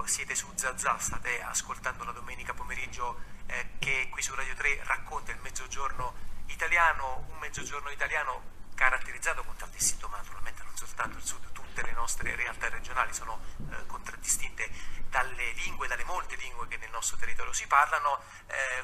siete su Zazà, state ascoltando la domenica pomeriggio che qui su Radio 3 racconta il mezzogiorno italiano, un mezzogiorno italiano caratterizzato contraddistinto, ma naturalmente non soltanto il sud, tutte le nostre realtà regionali sono contraddistinte dalle lingue, dalle molte lingue che nel nostro territorio si parlano.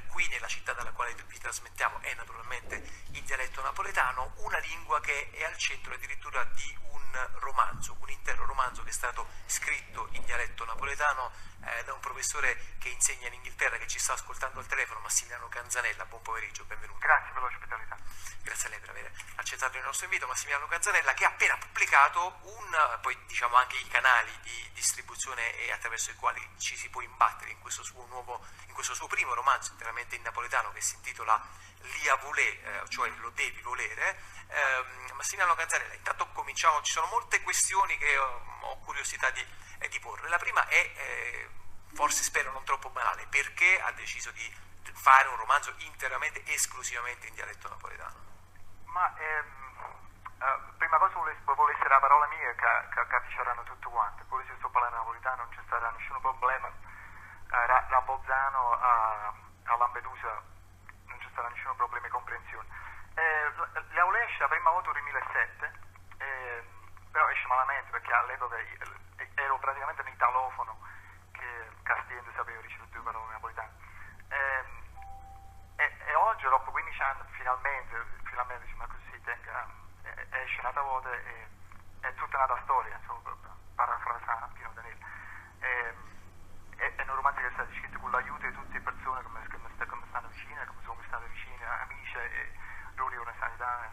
Qui nella città dalla quale vi trasmettiamo è naturalmente il dialetto napoletano, una lingua che è al centro addirittura di un romanzo, un intero romanzo che è stato scritto in dialetto napoletano da un professore che insegna in Inghilterra, che ci sta ascoltando al telefono, Massimiliano Canzanella. Buon pomeriggio, benvenuto. Grazie per l'ospitalità. Grazie a lei per aver accettato il nostro invito, Massimiliano Canzanella, che ha appena pubblicato poi diciamo anche i canali di distribuzione e attraverso i quali ci si può imbattere in questo suo primo romanzo interamente in napoletano, che si intitola Lia volè, cioè lo devi volere. Massimiliano Canzanella, intanto cominciamo, ci sono molte questioni che ho curiosità di porre. La prima è, forse spero non troppo banale, perché ha deciso di fare un romanzo interamente, esclusivamente in dialetto napoletano? Ma prima cosa volevo essere la parola mia che capisceranno tutti quanti, poi se sto parlando napoletano non ci sarà nessun problema, da Bolzano a Lampedusa non ci sarà nessun problema di comprensione. La voleva esce la prima volta nel 2007, però esce malamente perché all'epoca ero praticamente un italofono che castigliano sapeva ricevere due parole napoletane. E oggi, dopo 15 anni, finalmente insomma, così esce un'altra volta e è tutta un'altra storia, insomma, parafrasando Pino Daniele. È un romanzo che è stato scritto con l'aiuto di tutte le persone che mi stanno vicine, come sono state vicine, amici e loro di una sanità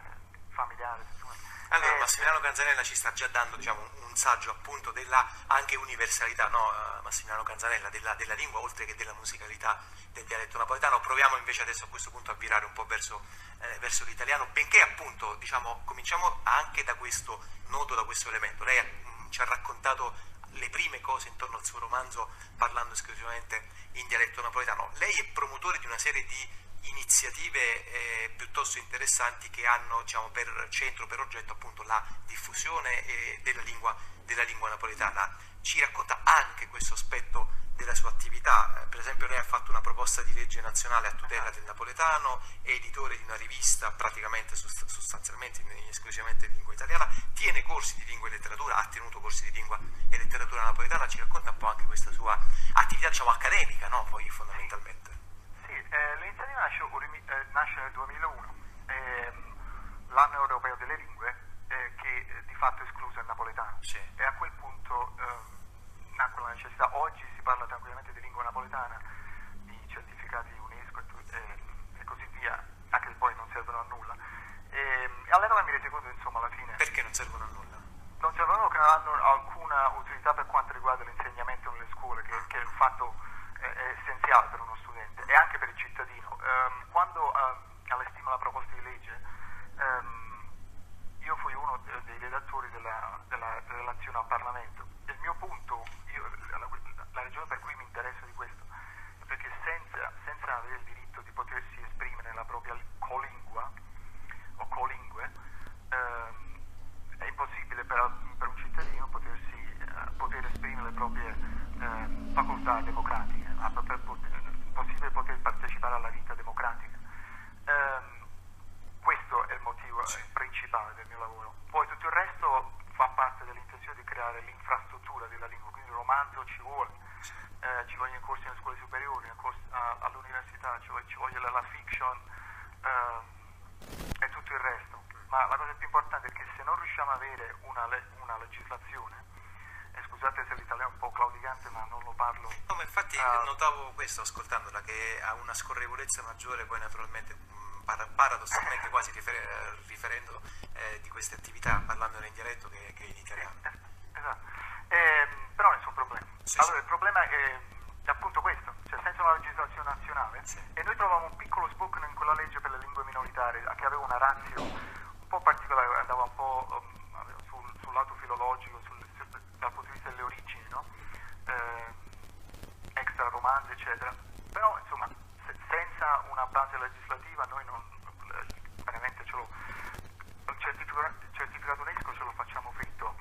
familiare. Insomma. Allora, Massimiliano Canzanella ci sta già dando, diciamo, un saggio appunto della anche universalità, no, Massimiliano Canzanella, della lingua oltre che della musicalità del dialetto napoletano. Proviamo invece adesso a questo punto a virare un po' verso l'italiano, benché appunto, diciamo, cominciamo anche da questo nodo, da questo elemento. Lei ci ha raccontato le prime cose intorno al suo romanzo parlando esclusivamente in dialetto napoletano. Lei è promotore di una serie di iniziative piuttosto interessanti che hanno, diciamo, per centro, per oggetto appunto la diffusione della lingua napoletana. Ci racconta anche questo aspetto della sua attività. Per esempio lei ha fatto una proposta di legge nazionale a tutela del napoletano, è editore di una rivista praticamente sostanzialmente esclusivamente in lingua italiana, tiene corsi di lingua e letteratura, ha tenuto corsi di lingua e letteratura napoletana. Ci racconta un po' anche questa sua attività, diciamo, accademica, no? Poi fondamentalmente. L'iniziativa nasce nel 2001, l'anno europeo delle lingue, che di fatto escluso il napoletano. Sì. E a quel punto nacque la necessità. Oggi si parla tranquillamente di lingua napoletana, di certificati UNESCO e così via, anche se poi non servono a nulla. E all'epoca mi resi conto, insomma, alla fine... Perché non servono a nulla? Non servono, che non hanno alcuna utilità per quanto riguarda l'insegnamento nelle scuole, che è un fatto essenziale per uno studente e anche per il cittadino. Quando allestimmo la proposta di legge, io fui uno dei redattori della relazione al Parlamento. Il mio punto, la ragione per cui mi interesso di questo, è perché senza avere il diritto di potersi esprimere nella propria colingua o colingue, è impossibile per un cittadino poter esprimere le proprie facoltà democratiche, impossibile poter partecipare alla vita democratica. Questo è il motivo principale del mio lavoro. Poi tutto il resto fa parte dell'intenzione di creare l'infrastruttura della lingua, quindi il romanzo ci vogliono corsi nelle scuole superiori, all'università, ci vuole la fiction e tutto il resto. Ma la cosa più importante è che se non riusciamo ad avere una legislazione, scusate se l'italiano è un po' claudicante, ma non lo parlo. No, ma infatti notavo questo ascoltandola, che ha una scorrevolezza maggiore, poi naturalmente paradossalmente quasi riferendo di queste attività, parlandone in dialetto che in italiano. Esatto, però nessun problema. Sì, allora sì. Il problema è appunto questo, cioè senza una legislazione nazionale, Sì. e noi trovavamo un piccolo sbocco in quella legge per le lingue minoritarie che aveva una ratio un po' particolare, andava un po' sul lato filologico, dal punto di vista delle origini, no? Extra romanzi, eccetera. Però insomma, senza una base legislativa noi veramente il certificato UNESCO ce lo facciamo fritto,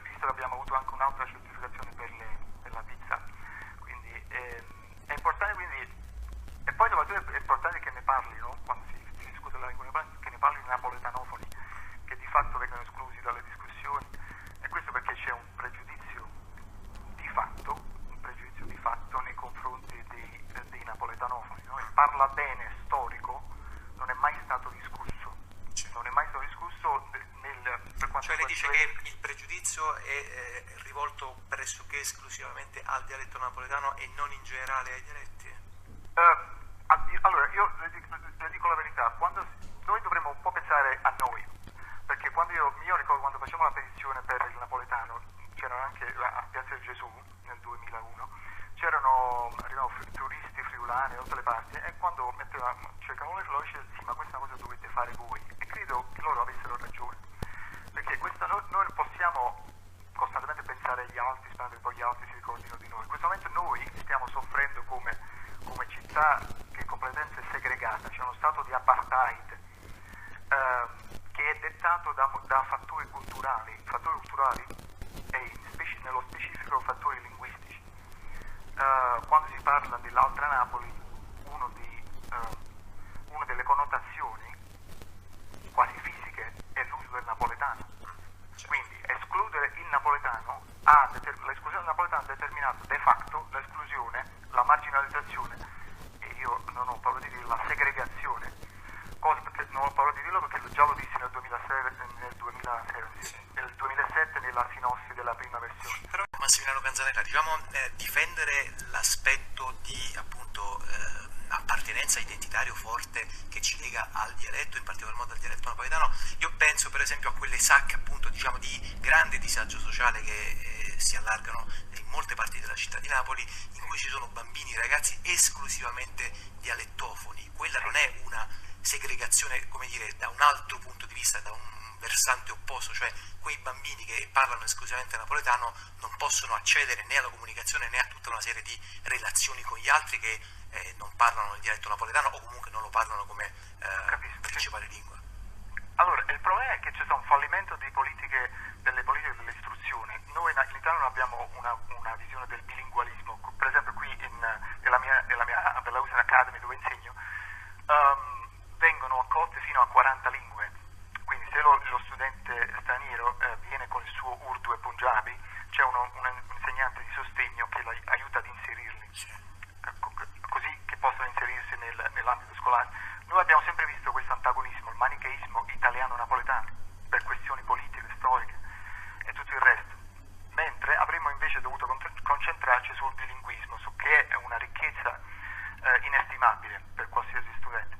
visto che abbiamo avuto anche un'altra certificazione per le pressoché esclusivamente al dialetto napoletano e non in generale ai dialetti? Allora, io le dico la verità, noi dovremmo un po' pensare a noi, perché io ricordo quando facevamo la petizione per il napoletano, c'erano anche a Piazza del Gesù nel 2001, arrivavano turisti friulani da tutte le parti e quando cercavano le flori dicevano sì, ma questa cosa dovete fare voi, e credo che loro avessero ragione, perché noi non possiamo costantemente pensare agli altri sperando che poi gli altri si ricordino di noi. In questo momento noi stiamo soffrendo come città che è completamente segregata, c'è uno stato di apartheid che è dettato da fattori culturali e nello specifico fattori linguistici. Quando si parla dell'altra Napoli, una delle connotazioni quasi fisiche è l'uso del napoletano. Quindi escludere il napoletano, l'esclusione del napoletano ha determinato de facto l'esclusione, la marginalizzazione e io non ho paura di dirlo, la segregazione, cosa perché non ho paura di dirlo perché già lo dissi nel 2007 nella sinossi della prima versione. Però Massimiliano Canzanella, diciamo, difendere l'aspetto di appunto appartenenza identitario forte che ci lega al dialetto, in particolar modo al dialetto napoletano, io penso per esempio a quelle sacche appunto diciamo di grande disagio sociale che si allargano in molte parti della città di Napoli, in cui ci sono bambini, ragazzi esclusivamente dialettofoni. Quella non è una segregazione, come dire, da un altro punto di vista, da un versante opposto, cioè quei bambini che parlano esclusivamente napoletano non possono accedere né alla comunicazione né a tutta una serie di relazioni con gli altri che non parlano il dialetto napoletano o comunque non lo parlano come principale lingua. Allora, il problema è che c'è stato un fallimento delle politiche dell'istruzione. Noi in Italia non abbiamo una visione del bilingualismo. Per esempio qui nella mia Bellausen Academy dove insegno vengono accolte fino a 40 lingue. Quindi se lo studente straniero viene con il suo Urdu e Punjabi, c'è un insegnante di sostegno che aiuta ad inserirli, così che possono inserirsi nell'ambito scolare. Noi abbiamo sempre visto questo antagonismo, il manicheismo italiano-napoletano, per questioni politiche, storiche e tutto il resto, mentre avremmo invece dovuto concentrarci sul bilinguismo, su che è una ricchezza inestimabile per qualsiasi studente.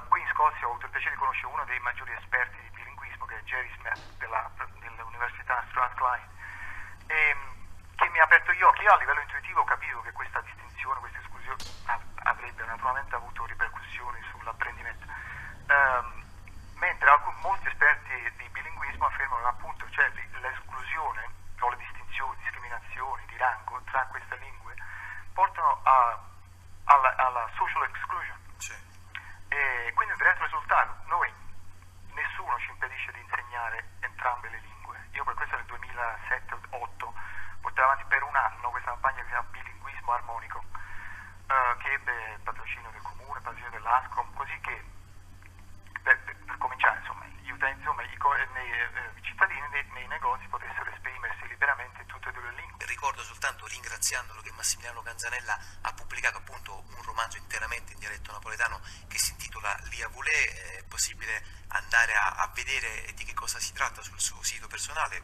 Qui in Scozia ho avuto il piacere di conoscere uno dei maggiori esperti di bilinguismo, che è Jerry Smith dell'Università Strathclyde, che mi ha aperto gli occhi. Io a livello intuitivo ho capito che questa distinzione, questa esclusione avrebbe naturalmente avuto ripercussioni sull'apprendimento, mentre molti esperti di bilinguismo affermano che appunto c'è l'esclusione o le distinzioni, discriminazioni di rango tra queste lingue portano alla social exclusion. Sì. E quindi il diretto risultato, nessuno ci impedisce di insegnare entrambe le lingue. Io per questo nel 2007-2008 portavo avanti per un anno questa campagna che si chiama Bilinguismo Armonico, che ebbe patrocinio del comune, patrocinio dell'ASCOM, così che per cominciare gli utenti, i cittadini nei negozi potessero esprimersi liberamente in tutte e due le lingue. Ricordo soltanto, ringraziandolo, che Massimiliano Canzanella ha pubblicato appunto un romanzo interamente in dialetto napoletano che si intitola Lia Vulè. È possibile andare a vedere di che cosa si tratta sul suo sito personale.